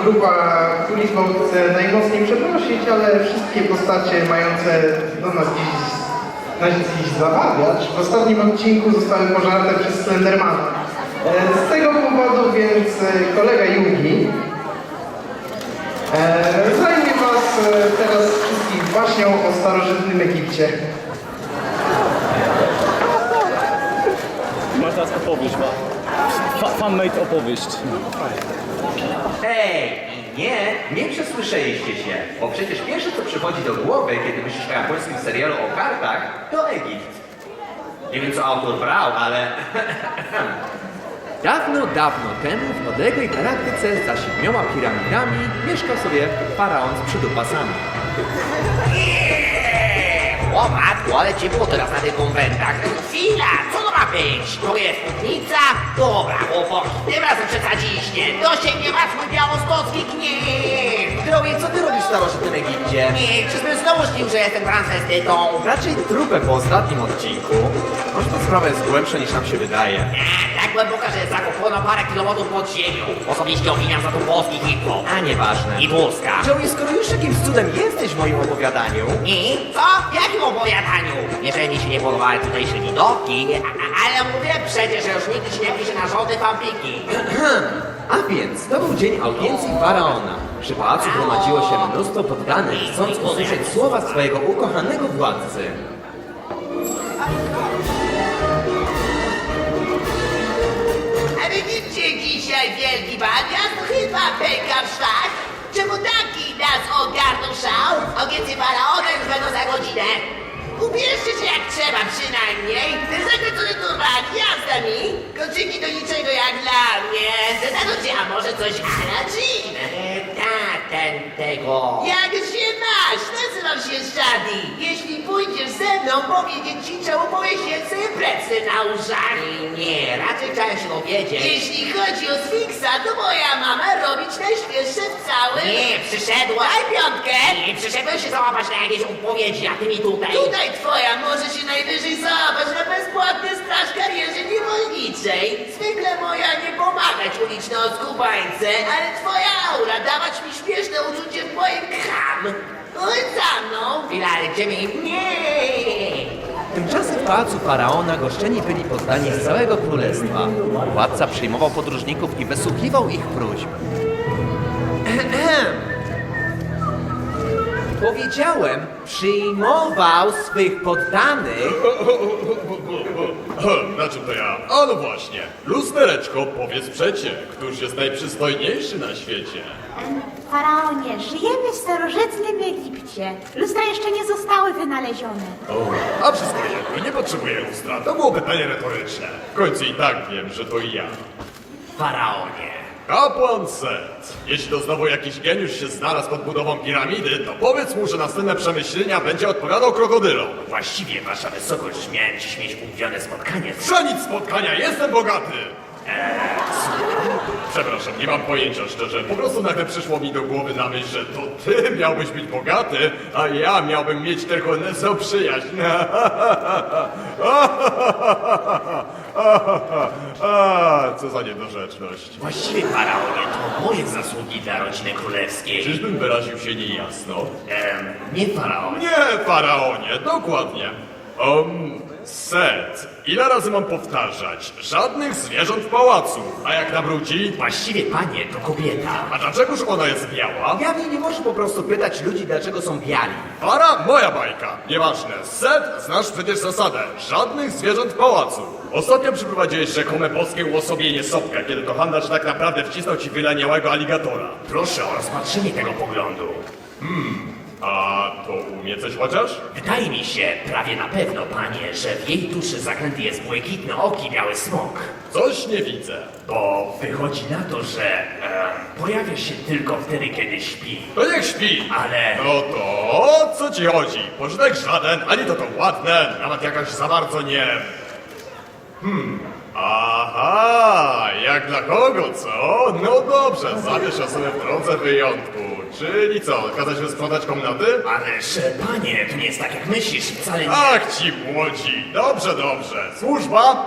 grupa Kulizmą chce najmocniej przeprosić, ale wszystkie postacie mające nas dziś zabawiać w ostatnim odcinku zostały pożarte przez Slendermana. Z tego powodu więc kolega Yugi zajmie was teraz wszystkich baśnią o starożytnym Egipcie. Masz teraz opowieść, fanmade opowieść. Hej, nie przesłyszeliście się, bo przecież pierwsze co przychodzi do głowy, kiedy myślisz o japońskim serialu o kartach, to Egipt. Nie wiem co autor brał, ale... Dawno, dawno temu w odległej galaktyce za 7 piramidami mieszkał sobie faraon z przydupasami. O matko, ale ciepło teraz na tych konwentach. Chwila, co to ma być? To jest hutnica? Dobra, chłopaki, tym razem przesadziliście. Dosięgnie was mój białostocki gniew. Drogie, co ty robisz w starożytnym Egipcie? Nie, czyżbym znowu śnił, że jestem transwestytą? Raczej trupem po ostatnim odcinku. Może ta sprawa jest głębsza niż nam się wydaje. Tak głęboka, że zakopano parę kilometrów pod ziemią. Osobiście opiniam za to polski hip-hop. A nieważne. I Polska. Joey, skoro już jakimś cudem jesteś w moim opowiadaniu... I? Co? W jakim opowiadaniu? Jeżeli mi się nie podobały tutejsze widoki, ale mówię przecież, że już nigdy się nie pisze na żądy fanpiki. A więc, to był dzień audiencji faraona. Przy pałacu gromadziło się mnóstwo poddanych, chcąc usłyszeć słowa swojego ukochanego władcy. A widzicie dzisiaj wielki bawian? Chyba pęka w szwach. Czemu taki nas ogarnął szał? Audiencji faraona już będą za godzinę. Ubierzcie się jak trzeba przynajmniej. Ten zakręcony turban, jasna mi. Koczyki do niczego jak dla mnie. Zastanówcie, a może coś ala Jean? Tego. Jak się masz? Nazywam się Shadi. Jeśli pójdziesz ze mną, powiedzieć ci, czemu powiesiłem sobie plecy na uszach. Nie, raczej chciałem się dowiedzieć. Jeśli chodzi o Sfinksa, to moja mama robić najświeższe w całym... Nie, przyszedłem. Daj piątkę. Nie, przyszedłem się załapać na jakieś odpowiedzi, a ty mi tutaj... Tutaj twoja może się najwyżej załapać na bezpłatny straż karierze niewolniczej. Zwykle moja nie pomagać uliczne oskubańce, ale twoja aura dawać mi śmieszne uczucie w moim kram. Chodź za mną. Chwila, gdzie mi... Nie. Tymczasem w pałacu faraona goszczeni byli poddani z całego królestwa. Władca przyjmował podróżników i wysłuchiwał ich próśb. Powiedziałem, przyjmował swych poddanych. Na czym to ja? A no właśnie, lustereczko, powiedz przecie, któż jest najprzystojniejszy na świecie? Faraonie, żyjemy w starożytnym Egipcie. Lustra jeszcze nie zostały wynalezione. A wszystko jedno, nie potrzebuję lustra, to było pytanie retoryczne. W końcu i tak wiem, że to ja. Faraonie. Kapłan Set, jeśli to znowu jakiś geniusz się znalazł pod budową piramidy, to powiedz mu, że następne przemyślenia będzie odpowiadał krokodylom. Właściwie, wasza wysokość, miałem dziś mieć umówione spotkanie z... Za nic spotkania, jestem bogaty! Przepraszam, nie mam pojęcia szczerze. Po prostu nagle przyszło mi do głowy na myśl, że to ty miałbyś być bogaty, a ja miałbym mieć tylko nesą przyjaźń. Co za niedorzeczność. Właściwie, faraonie, to moje zasługi dla rodziny królewskiej. Czyżbym wyraził się niejasno? Nie faraonie. Nie, faraonie, dokładnie. Set, ile razy mam powtarzać? Żadnych zwierząt w pałacu. A jak nawróci? Właściwie, panie, to kobieta. A dlaczegoż ona jest biała? Diabli nie może po prostu pytać ludzi, dlaczego są biali. Para, moja bajka. Nieważne. Set, znasz przecież zasadę. Żadnych zwierząt w pałacu. Ostatnio przyprowadziłeś rzekome polskie uosobienie Sopka, kiedy to handlarz tak naprawdę wcisnął ci wyleniałego aligatora. Proszę o rozpatrzenie tego poglądu. A to umie coś chociaż? Wydaje mi się, prawie na pewno, panie, że w jej duszy zaklęty jest błękitny oki biały smok. Coś nie widzę. Bo wychodzi na to, że pojawia się tylko wtedy, kiedy śpi. To niech śpi. Ale... No to o co ci chodzi? Pożytek żaden, ani to ładne, nawet jakaś za bardzo nie... Aha, jak dla kogo, co? No dobrze, zabierz o sobie w drodze wyjątku. Czyli co, kazać sprzątać komnaty? Ależ, panie, to nie jest tak jak myślisz, wcale nie... Ach ci młodzi, dobrze, dobrze. Służba,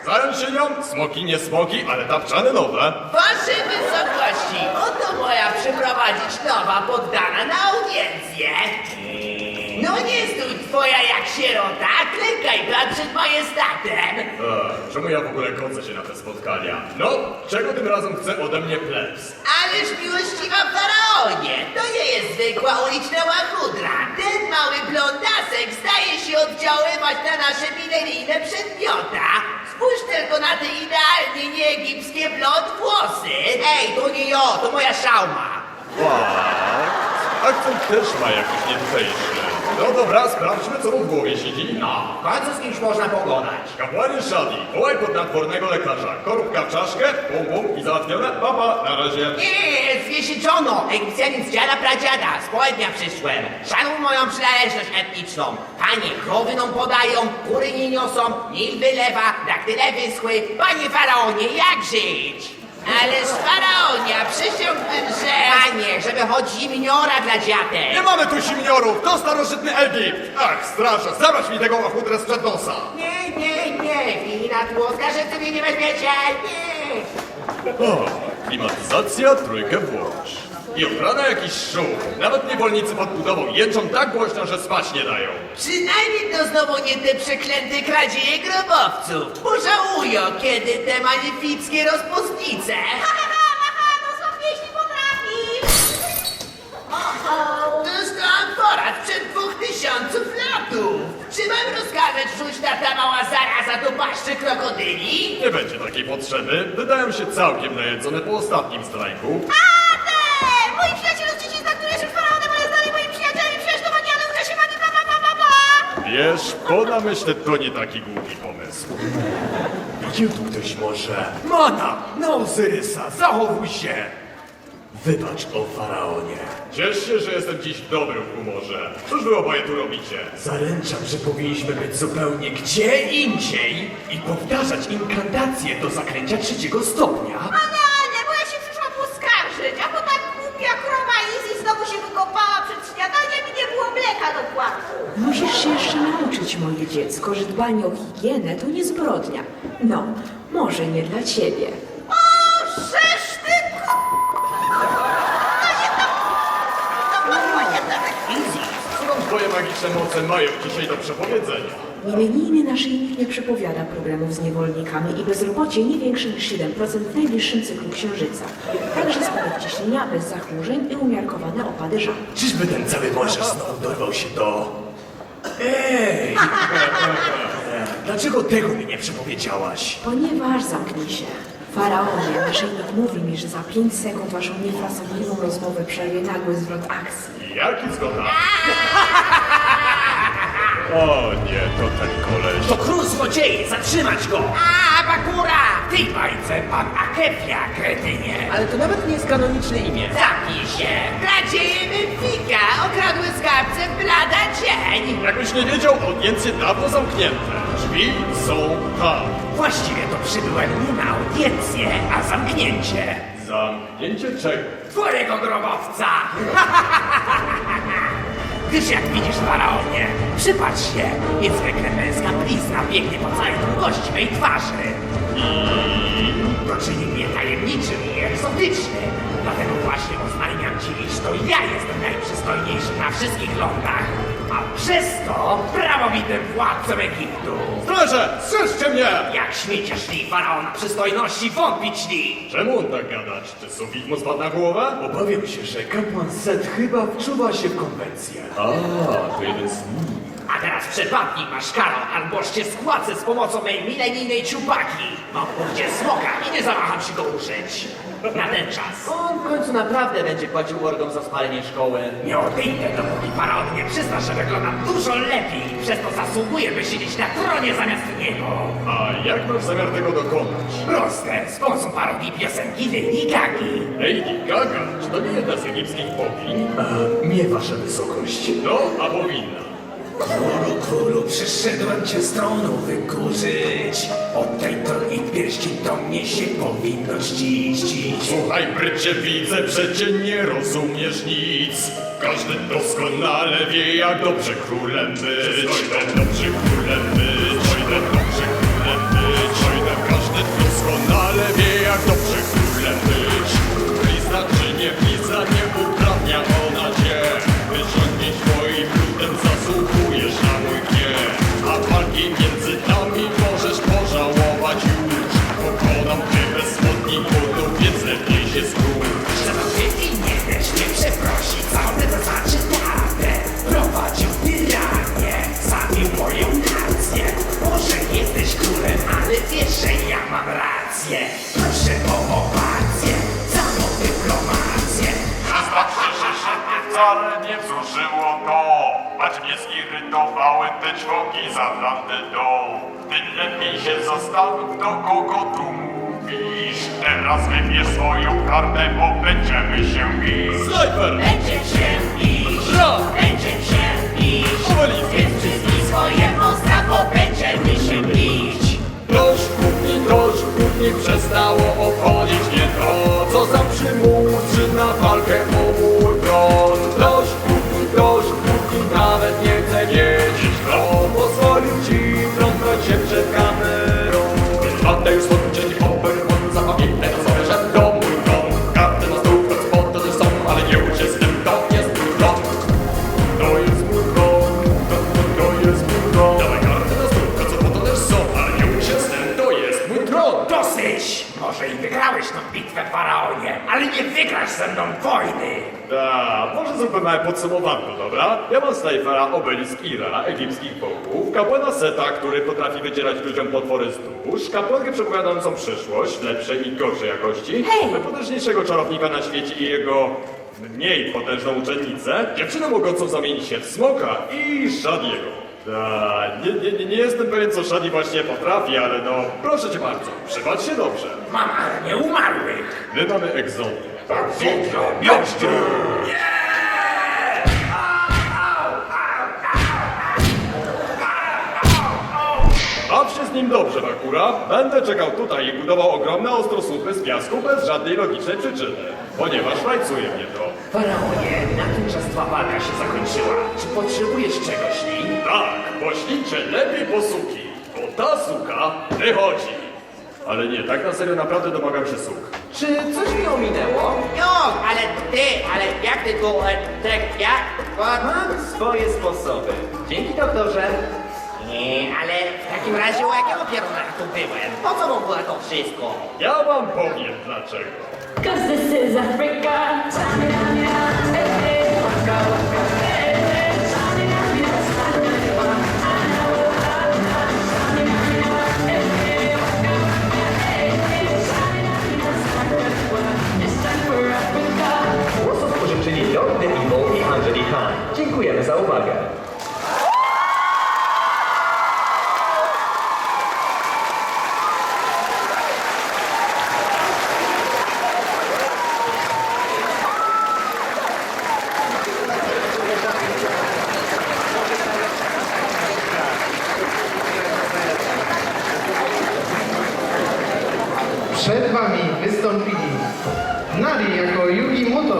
zająć się nią, smoki nie smoki, ale tapczany nowe. Wasze wysokości, oto moja przyprowadzić nowa poddana na audiencję. No nie stój twoja jak sierota, klękaj pan przed majestatem. Czemu ja w ogóle godzę się na te spotkania? No, czego tym razem chce ode mnie plebs? Ależ miłościwa faraonie, to nie jest zwykła uliczna łachudra. Ten mały blondasek zdaje się oddziaływać na nasze mileryjne przedmiota. Spójrz tylko na te idealnie nieegipskie blond włosy. Ej, to nie ja, to moja szauma. Akcent też ma jakiś nietutejszy. No dobra, sprawdźmy, co mu w głowie siedzi. No, w końcu z kimś można pogadać. Kapłanie Shadi, wołaj podnadwornego lekarza. Korupka w czaszkę, bum bum i załatwione. Papa, na razie. Nie, zwiesiczono! Egipcjanin z dziada pradziada, z południa przyszłem. Szanuj moją przynależność etniczną. Panie, krowy nam podają, kury nie niosą, Nil wylewa, daktyle wyschły. Panie faraonie, jak żyć? Ależ faraonia, przysiągłbym, że... Panie, żeby choć zimniora dla dziadek. Nie mamy tu simniorów, to starożytny Egipt. Ach, strasza, zabrać mi tego łachudrę sprzed nosa. Nie, wina tłoska, że sobie nie weźmiecie. Nie. O, klimatyzacja, trójkę włącz. I ochrona jakiś szum. Nawet niewolnicy pod budową jęczą tak głośno, że spać nie dają. Przynajmniej to znowu nie te przeklęte kradzieje grobowców. Pożałują, kiedy te magnifickie rozpustnice. To są pieśni potrafi! Dostałam porad przed 2000 latów. Czy mam rozkazać rzuć na ta mała zaraza do paszczy krokodyli? Nie będzie takiej potrzeby. Wydają się całkiem najedzone po ostatnim strajku. Moi przyjaciele z dzieciństwa, które się faraonem, ale zdali moim przyjacielem i prześladowani, ale uczesiewani, bla bla bla bla bla! Wiesz, po namyśle to nie taki głupi pomysł. Widział tu ktoś może? Mana! Na Ozyrysa! Zachowuj się! Wybacz o faraonie. Ciesz się, że jestem dziś w dobrym humorze. Cóż wy oboje tu robicie? Zaręczam, że powinniśmy być zupełnie gdzie indziej i powtarzać inkantacje do zaklęcia 3. stopnia. Ale, bo ja się przyszłam poskarżyć, a bo tak głupia krowa Izzy znowu się wykopała przed śniadaniem i nie było mleka do płatku. Musisz się jeszcze nauczyć, moje dziecko, że dbanie o higienę to nie zbrodnia. No, może nie dla ciebie. O, żeż ty Skąd twoje magiczne moce mają dzisiaj do przepowiedzenia? Milenijny naszyjnik nie przepowiada problemów z niewolnikami i bezrobocie nie większe niż 7% w najbliższym cyklu księżyca. Także spadek ciśnienia bez zachmurzeń i umiarkowane opady żalu. Czyżby ten cały morze znowu dorwał się do... Ej! Dlaczego tego mi nie przepowiedziałaś? Ponieważ zamknij się. Faraonie, naszyjnik mówi mi, że za 5 sekund waszą niefrasobliwą rozmowę przerwie nagły zwrot akcji. Jaki zgoda? O nie, to ten koleś. To król złodziei, zatrzymać go! A, Bakura! W tej bajce pan Akefia, kretynie. Ale to nawet nie jest kanoniczne imię. Zamknij się! Kradzieje Memfika okradły skarbce Blada Cień! Jakbyś nie wiedział, audiencje dawno zamknięte. Drzwi są tam. Właściwie to przybyłem nie na audiencję, a zamknięcie. Zamknięcie czego? Twojego grobowca! Gdyż jak widzisz, faraonie, przypatrz się, niezwykle męska blizna biegnie po całej długości mej twarzy. To czyni mnie tajemniczym i egzotycznym. Dlatego właśnie oznajmiam ci, iż to ja jestem najprzystojniejszy na wszystkich lądach, a przez to prawowitym władcą Egiptu. Straże, strzeżcie mnie! Jak śmiecie szli faraona przystojności wątpić li? Czemu on tak gada? Czy sufit mu spadł na głowę? Obawiam się, że kapłan Set chyba wczuwa się w konwencję. A, to jeden z nich. A teraz przepadnij masz karą, alboż cię skłacę z pomocą mej milenijnej ciupaki. Mam w punkcie smoka i nie zawaham się go użyć. Na ten czas. On w końcu naprawdę będzie płacił orgom za spalenie szkoły. Nie odejdę, dopóki faraon nie przyzna, że wyglądam dużo lepiej i przez to zasługuję, by siedzieć na tronie zamiast niego. A jak masz zamiar tego dokonać? Proste, z pomocą parodii piosenki Lady Gagi. Lady Gaga, czy to nie jedna z egipskich bogiń? Nie, wasza wysokość. No, a powinna. Królu, przyszedłem cię z tronu wykurzyć. Od tej troni pierścień do mnie się powinno ścić. Słuchaj, brycie, widzę, przecie nie rozumiesz nic. Każdy doskonale wie, jak dobrze królem być. Dobrze królem być. Dobrze królem być. Każdy doskonale wie, jak dobrze królem być. Blizna czy nie blizna, nie wcale nie wzruszyło to. Choć mnie zirytowały te ćwoki z Atlantydą. Tym lepiej się zastanów, do kogo tu mówisz. Teraz wybierz swoją kartę, bo będziemy się bić. Snajper! Będziemy się bić, Raz! będziemy się bić. Obelisk! Więc przyznij swoje monstra, bo będziemy się bić. Dość kłótni przestało obchodzić nie to, co za przymuszy na walkę o mój tron. Dość kłótni, nawet nie chcę wiedzieć, kto pozwolił ci trącać się przed kamerą. Więc będę już skończyć opermon, zapamiętaj na sobie, że to mój tron. Karty na stół, po to też są, ale nie łudź się z tym, to jest mój tron. To jest mój tron, to jest mój tron. Dawaj karty na stół, po to też są, ale nie łudź się z tym, to jest mój tron. Dosyć! Może i wygrałeś tą bitwę, Faraonie, ale nie wygrasz ze mną wojny! Może zróbmy małe podsumowanko, dobra? Ja mam Snajpera, Obelisk i Ra, egipskich bogów, kapłana Seta, który potrafi wydzierać ludziom potwory z dusz, kapłankę przepowiadającą przyszłość, lepszej i gorszej jakości, najpotężniejszego czarownika na świecie i jego mniej potężną uczennicę, dziewczynę mogącą zamienić się w smoka i Shadiego. Nie jestem pewien, co Shadi właśnie potrafi, ale no, proszę cię bardzo, przypatrz się dobrze. Mam armię umarłych! My mamy egzony. Większą mieście! Baw się z nim dobrze, Bakura. Będę czekał tutaj i budował ogromne ostrosłupy z piasku bez żadnej logicznej przyczyny. Ponieważ rajcuje mnie to. Faraonie, na tym czas twa walka się zakończyła. Czy potrzebujesz czegoś, Lee? Tak, poślijcie lepiej po suki, bo ta suka wychodzi. Ale nie, tak na serio naprawdę domagam się suk. Czy coś mi ominęło? Jo, ale jak ty tu, jak? Mam swoje sposoby. Dzięki, doktorze. Nie, ale w takim razie u jakiego pieruna tu byłem? Po co w ogóle to wszystko? Ja wam powiem dlaczego. Cause this is Africa. Waka, waka, Głosów pożyczyli Lord The Evil i Angeli Han. Dziękujemy za uwagę. Przed wami wystąpili Nari jako Yugi Muto,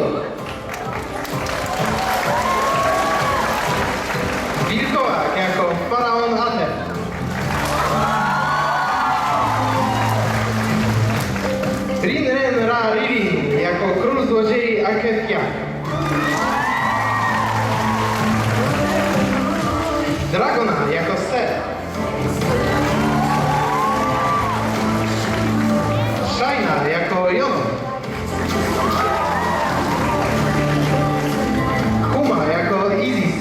Wilkołak jako Faraon Aten, Rinren Ra Ririn jako Król Złodziei Aketia, Dragona jako Set, Shaina jako Jono, Kuma jako Isis,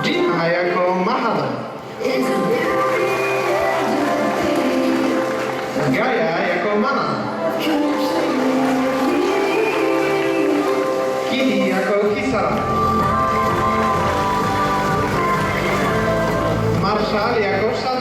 Gina jako Mahada, Gaia jako Mana, Kitty jako Kisara, Marshall jako Shad,